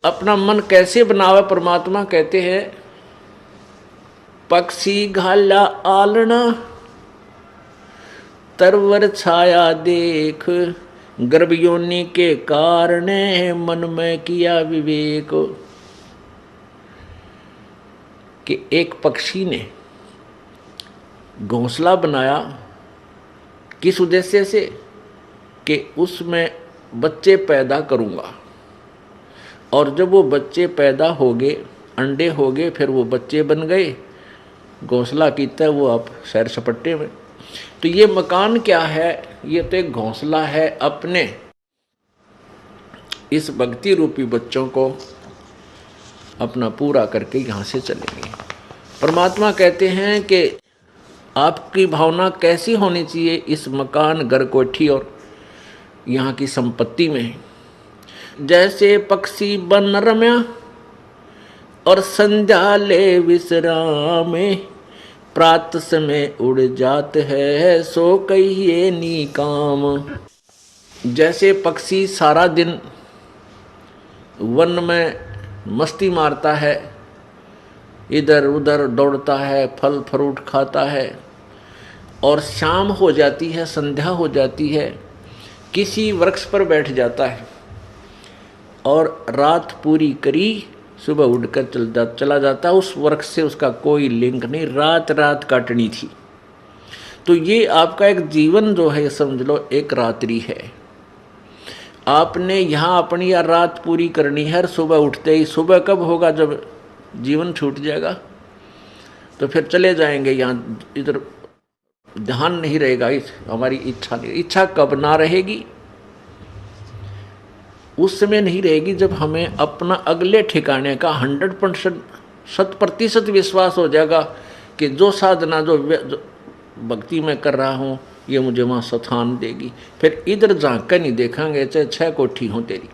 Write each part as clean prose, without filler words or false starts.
अपना मन कैसे बनावे। परमात्मा कहते हैं पक्षी घाला आलना तरवर छाया देख, गर्भ योनि के कारण मन में किया विवेक। कि एक पक्षी ने घोंसला बनाया किस उद्देश्य से कि उसमें बच्चे पैदा करूंगा, और जब वो बच्चे पैदा हो गए, अंडे हो गए, फिर वो बच्चे बन गए, घोंसला कीता वो अब सैर सपट्टे में। तो ये मकान क्या है? ये तो एक घोंसला है अपने इस भक्ति रूपी बच्चों को अपना पूरा करके यहाँ से चलेंगे। परमात्मा कहते हैं कि आपकी भावना कैसी होनी चाहिए इस मकान, घर, कोठी और यहाँ की संपत्ति में। जैसे पक्षी बन रम्या और संध्या ले विश्राम, प्रात समय उड़ जात है सो कहिए नी काम। जैसे पक्षी सारा दिन वन में मस्ती मारता है, इधर उधर दौड़ता है, फल फ्रूट खाता है, और शाम हो जाती है, संध्या हो जाती है, किसी वृक्ष पर बैठ जाता है और रात पूरी करी, सुबह उड़कर चला जाता है। उस वृक्ष से उसका कोई लिंक नहीं, रात रात काटनी थी। तो ये आपका एक जीवन जो है समझ लो एक रात्रि है। आपने यहाँ अपनी या रात पूरी करनी है, सुबह उठते ही। सुबह कब होगा? जब जीवन छूट जाएगा तो फिर चले जाएंगे यहाँ, इधर ध्यान नहीं रहेगा, हमारी इच्छा नहीं। इच्छा कब ना रहेगी? उस समय नहीं रहेगी जब हमें अपना अगले ठिकाने का 100% 100% विश्वास हो जाएगा कि जो साधना जो भक्ति में कर रहा हूँ ये मुझे वहाँ स्थान देगी। फिर इधर झांक कर नहीं देखेंगे, चाहे 6 कोठी हो तेरी,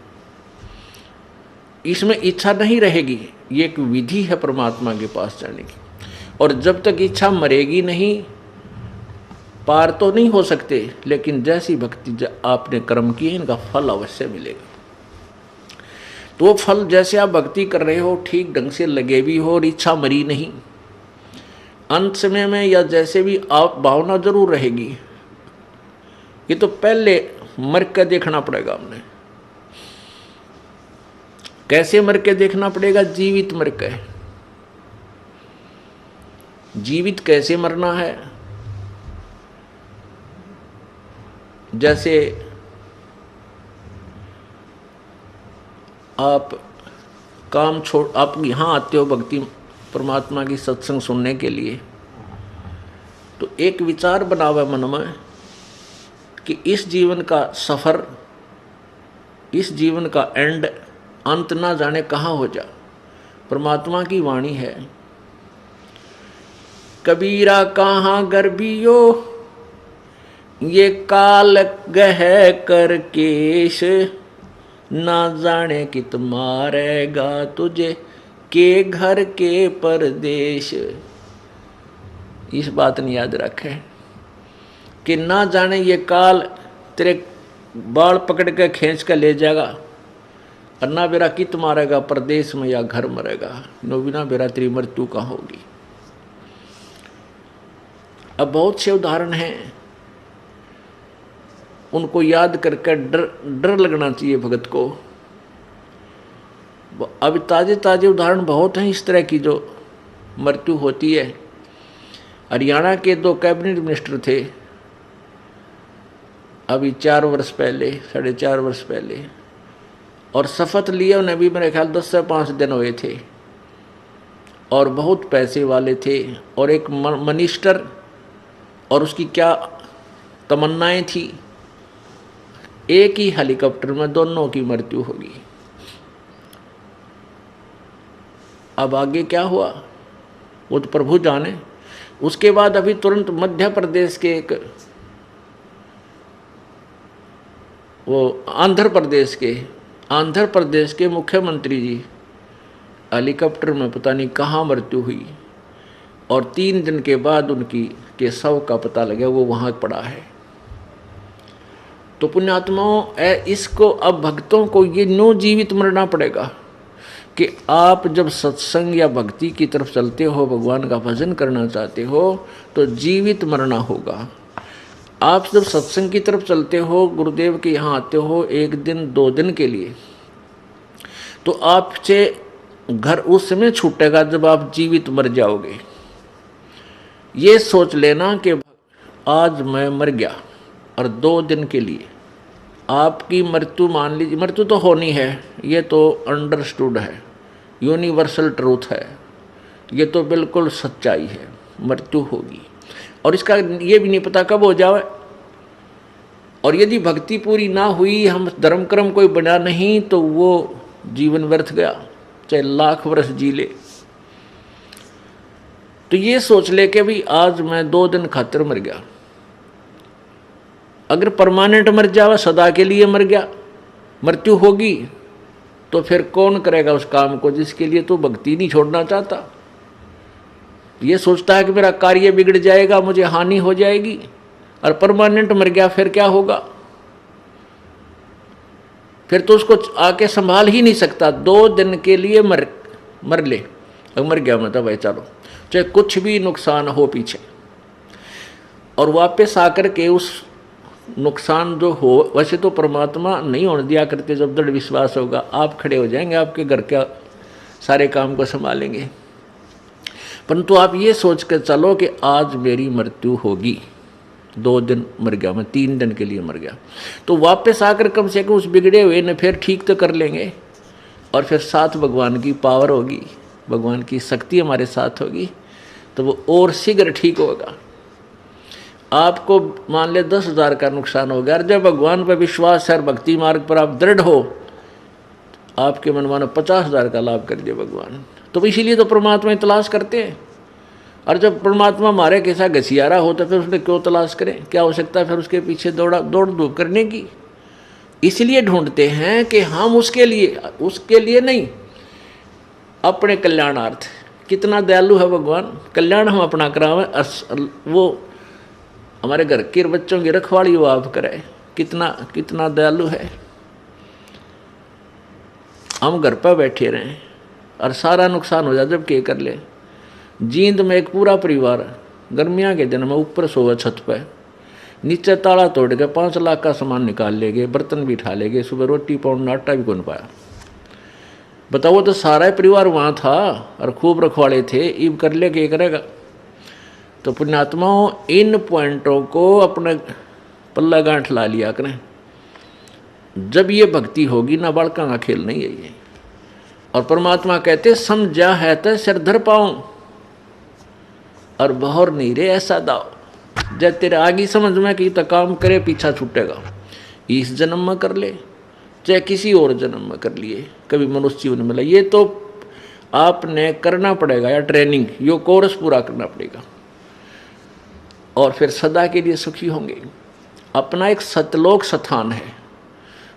इसमें इच्छा नहीं रहेगी। ये एक विधि है परमात्मा के पास जाने की। और जब तक इच्छा मरेगी नहीं, पार तो नहीं हो सकते, लेकिन जैसी भक्ति आपने कर्म किए इनका फल अवश्य मिलेगा। तो वो फल जैसे आप भक्ति कर रहे हो ठीक ढंग से लगे भी हो और इच्छा मरी नहीं, अंत समय में या जैसे भी आप भावना जरूर रहेगी। ये तो पहले मर के देखना पड़ेगा हमने। कैसे मर के देखना पड़ेगा? जीवित मर के। जीवित कैसे मरना है? जैसे आप काम छोड़, आप यहाँ आते हो भक्ति परमात्मा की सत्संग सुनने के लिए, तो एक विचार बना हुआ मन में कि इस जीवन का सफ़र, इस जीवन का एंड, अंत ना जाने कहाँ हो जा। परमात्मा की वाणी है, कबीरा कहाँ गर्भियो ये काल गह कर केश, ना जाने कित मारेगा तुझे के घर के परदेश। इस बात ने याद रखे कि ना जाने ये काल तेरे बाल पकड़ के खींच कर ले जाएगा, और ना बेरा कित मारेगा परदेश में या घर मरेगा, नो बिना बेरा तेरी मृत्यु कहाँ होगी। अब बहुत से उदाहरण हैं, उनको याद करके डर लगना चाहिए भगत को। अब ताजे ताजे उदाहरण बहुत हैं इस तरह की जो मृत्यु होती है। हरियाणा के 2 कैबिनेट मिनिस्टर थे अभी 4 वर्ष पहले, 4.5 वर्ष पहले, और शपथ लिए उन्हें भी मेरे ख्याल 10 से 5 दिन हुए थे, और बहुत पैसे वाले थे, और एक मिनिस्टर, और उसकी क्या तमन्नाएं थी, एक ही हेलीकॉप्टर में दोनों की मृत्यु होगी। अब आगे क्या हुआ वो तो प्रभु जाने। उसके बाद अभी तुरंत मध्य प्रदेश के एक, वो आंध्र प्रदेश के मुख्यमंत्री जी हेलीकॉप्टर में पता नहीं कहाँ मृत्यु हुई, और 3 दिन के बाद उनकी के शव का पता लगा वो वहाँ पड़ा है। तो पुण्यात्माओं, इसको अब भक्तों को ये नो जीवित मरना पड़ेगा। कि आप जब सत्संग या भक्ति की तरफ चलते हो, भगवान का भजन करना चाहते हो, तो जीवित मरना होगा। आप जब सत्संग की तरफ चलते हो, गुरुदेव के यहाँ आते हो 1 दिन 2 दिन के लिए, तो आपसे घर उस समय छूटेगा जब आप जीवित मर जाओगे। ये सोच लेना कि आज मैं मर गया और 2 दिन के लिए आपकी मृत्यु, मान लीजिए मृत्यु तो होनी है, ये तो अंडरस्टूड है, यूनिवर्सल ट्रूथ है, ये तो बिल्कुल सच्चाई है, मृत्यु होगी। और इसका ये भी नहीं पता कब हो जाए। और यदि भक्ति पूरी ना हुई, हम धर्म कर्म कोई बना नहीं, तो वो जीवन व्यर्थ गया, चाहे लाख वर्ष जी ले। तो ये सोच ले कि भाई आज मैं 2 दिन खातिर मर गया। अगर परमानेंट मर जावा, सदा के लिए मर गया, मृत्यु होगी, तो फिर कौन करेगा उस काम को जिसके लिए तो भक्ति नहीं छोड़ना चाहता। ये सोचता है कि मेरा कार्य बिगड़ जाएगा, मुझे हानि हो जाएगी, और परमानेंट मर गया, फिर क्या होगा? फिर तो उसको आके संभाल ही नहीं सकता। 2 दिन के लिए मर ले, अब मर गया मतलब भाई चलो, चाहे कुछ भी नुकसान हो पीछे, और वापस आकर के उस नुकसान जो हो, वैसे तो परमात्मा नहीं होने दिया करते। जब दृढ़ विश्वास होगा, आप खड़े हो जाएंगे, आपके घर के सारे काम को संभालेंगे। परंतु आप ये सोच कर चलो कि आज मेरी मृत्यु होगी, 2 दिन मर गया मैं, 3 दिन के लिए मर गया, तो वापस आकर कम से कम उस बिगड़े हुए ने फिर ठीक तो कर लेंगे, और फिर साथ भगवान की पावर होगी, भगवान की शक्ति हमारे साथ होगी, तो वो और शीघ्र ठीक होगा। आपको मान ले 10,000 का नुकसान हो गया, और जब भगवान पर विश्वास है और भक्ति मार्ग पर आप दृढ़ हो, आपके मन मानो 50,000 का लाभ कर दिए भगवान। तो इसीलिए तो परमात्मा तलाश करते हैं। और जब परमात्मा हमारे कैसा घसियारा हो, तो फिर उसने क्यों तलाश करें? क्या आवश्यकता है फिर उसके पीछे दौड़ धूप करने की? इसलिए ढूंढते हैं कि हम उसके लिए नहीं, अपने कल्याणार्थ। कितना दयालु है भगवान, कल्याण हम अपना करावें, वो हमारे घर के बच्चों की रखवाली वो आप करे। कितना दयालु है। हम घर पर बैठे रहें और सारा नुकसान हो जाए, जब क्या कर ले। जींद में एक पूरा परिवार गर्मियाँ के दिन में ऊपर सोवा छत पे, नीचे ताला तोड़ के 5 लाख का सामान निकाल ले गए, बर्तन भी उठा ले गए, सुबह रोटी पाउंड आटा भी कौन पाया। बताओ, तो सारा परिवार वहाँ था और खूब रखवाले थे, ईब कर ले क्या करेगा। तो पुण्यात्माओं, इन पॉइंटों को अपने पल्ला गांठ ला लिया करें। जब ये भक्ति होगी ना, बालका का खेल नहीं है ये। और परमात्मा कहते समझा है तो सिर धर पाऊं और बहर नहीं रे ऐसा दाओ। जब तेरे आगे समझ में कि तो काम करे, पीछा छूटेगा। इस जन्म में कर ले, चाहे किसी और जन्म में कर लिए, कभी मनुष्य जीवन मिला, ये तो आपने करना पड़ेगा, या ट्रेनिंग, यो कोर्स पूरा करना पड़ेगा, और फिर सदा के लिए सुखी होंगे। अपना एक सतलोक स्थान है,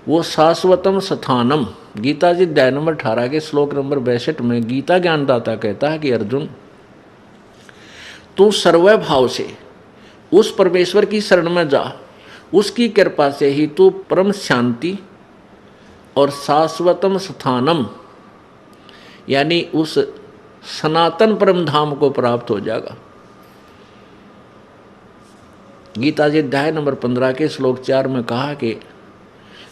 वो शाश्वतम स्थानम। गीता जी अध्याय नंबर 18 के श्लोक नंबर 62 में गीता ज्ञानदाता कहता है कि अर्जुन, तू सर्व भाव से उस परमेश्वर की शरण में जा, उसकी कृपा से ही तू परम शांति और शाश्वतम स्थानम, यानी उस सनातन परम धाम को प्राप्त हो जाएगा। गीता जी अध्याय नंबर 15 के श्लोक 4 में कहा कि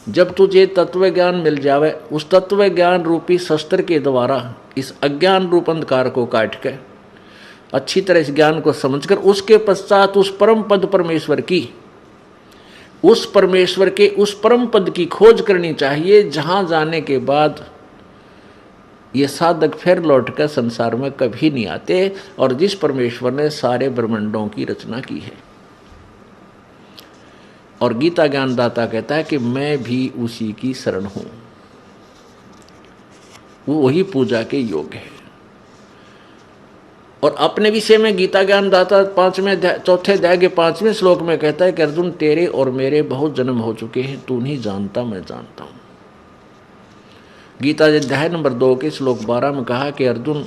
जब तुझे तत्व ज्ञान मिल जावे, उस तत्व ज्ञान रूपी शस्त्र के द्वारा इस अज्ञान रूप अंधकार को काट के अच्छी तरह इस ज्ञान को समझकर उसके पश्चात उस परम पद परमेश्वर की, उस परमेश्वर के उस परम पद की खोज करनी चाहिए, जहाँ जाने के बाद ये साधक फिर लौट कर संसार में कभी नहीं आते, और जिस परमेश्वर ने सारे ब्रह्मांडों की रचना की है। और गीता ज्ञानदाता कहता है कि मैं भी उसी की शरण हूं, वो वही पूजा के योग्य है। और अपने विषय में गीता ज्ञानदाता 4 अध्याय के 5वें श्लोक में कहता है कि अर्जुन, तेरे और मेरे बहुत जन्म हो चुके हैं, तू नहीं जानता, मैं जानता हूं। गीता अध्याय नंबर 2 के श्लोक 12 में कहा कि अर्जुन,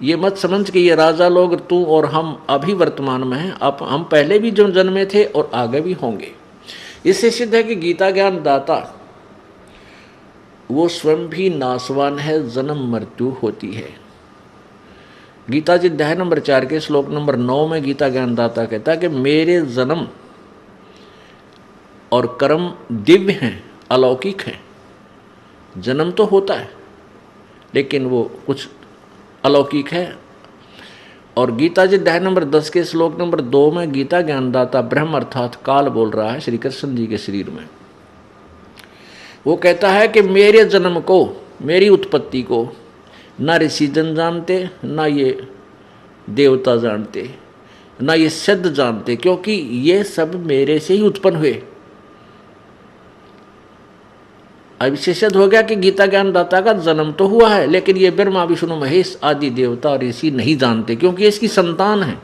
ये मत समझ कि ये राजा लोग तू और हम अभी वर्तमान में हैं, अब हम पहले भी जो जन्मे थे और आगे भी होंगे। इससे सिद्ध है कि गीता ज्ञान दाता वो स्वयं भी नाशवान है, जन्म मृत्यु होती है। गीता जी अध्याय नंबर 4 के श्लोक नंबर 9 में गीता ज्ञानदाता कहता है कि मेरे जन्म और कर्म दिव्य हैं, अलौकिक हैं। जन्म तो होता है लेकिन वो कुछ अलौकिक है। और गीता जी अध्याय नंबर 10 के श्लोक नंबर 2 में गीता ज्ञानदाता ब्रह्म अर्थात काल बोल रहा है श्री कृष्ण जी के शरीर में। वो कहता है कि मेरे जन्म को, मेरी उत्पत्ति को ना ऋषि जन जानते, ना ये देवता जानते, ना ये सिद्ध जानते, क्योंकि ये सब मेरे से ही उत्पन्न हुए। अब इससे सिद्ध हो गया कि गीता ज्ञानदाता का जन्म तो हुआ है, लेकिन ये ब्रह्मा विष्णु महेश आदि देवता और ऋषि नहीं जानते, क्योंकि इसकी संतान है।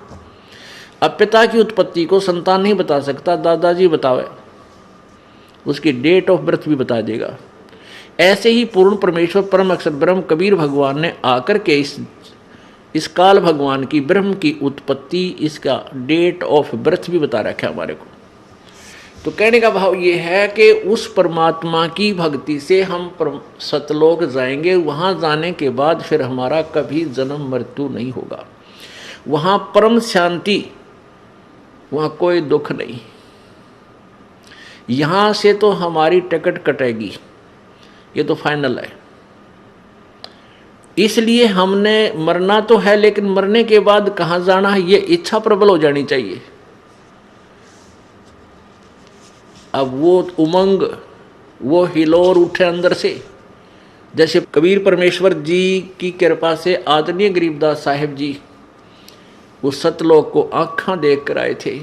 अब पिता की उत्पत्ति को संतान नहीं बता सकता, दादाजी बतावे, उसकी डेट ऑफ बर्थ भी बता देगा। ऐसे ही पूर्ण परमेश्वर परम अक्षर ब्रह्म कबीर भगवान ने आकर के इस काल भगवान की ब्रह्म की उत्पत्ति, इसका डेट ऑफ बर्थ भी बता रखा है हमारे को। तो कहने का भाव ये है कि उस परमात्मा की भक्ति से हम सतलोक जाएंगे। वहाँ जाने के बाद फिर हमारा कभी जन्म मृत्यु नहीं होगा। वहाँ परम शांति, वहाँ कोई दुख नहीं। यहाँ से तो हमारी टिकट कटेगी, ये तो फाइनल है। इसलिए हमने मरना तो है, लेकिन मरने के बाद कहाँ जाना है ये इच्छा प्रबल हो जानी चाहिए। अब वो उमंग, वो हिलोर उठे अंदर से। जैसे कबीर परमेश्वर जी की कृपा से आदरणीय गरीबदास साहिब जी उस सतलोक को आँखां देख कर आए थे,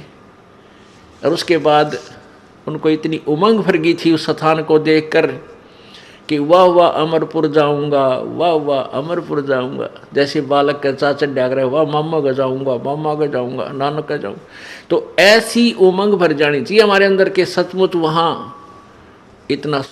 और उसके बाद उनको इतनी उमंग भर गई थी उस स्थान को देखकर कि वाह वाह अमरपुर जाऊंगा, वाह वाह अमरपुर जाऊंगा। जैसे बालक के चाचा डाक रहे, वाह मामा का जाऊंगा, मामा का जाऊंगा, नानक का जाऊंगा। तो ऐसी उमंग भर जानी चाहिए हमारे अंदर के सचमुच वहाँ इतना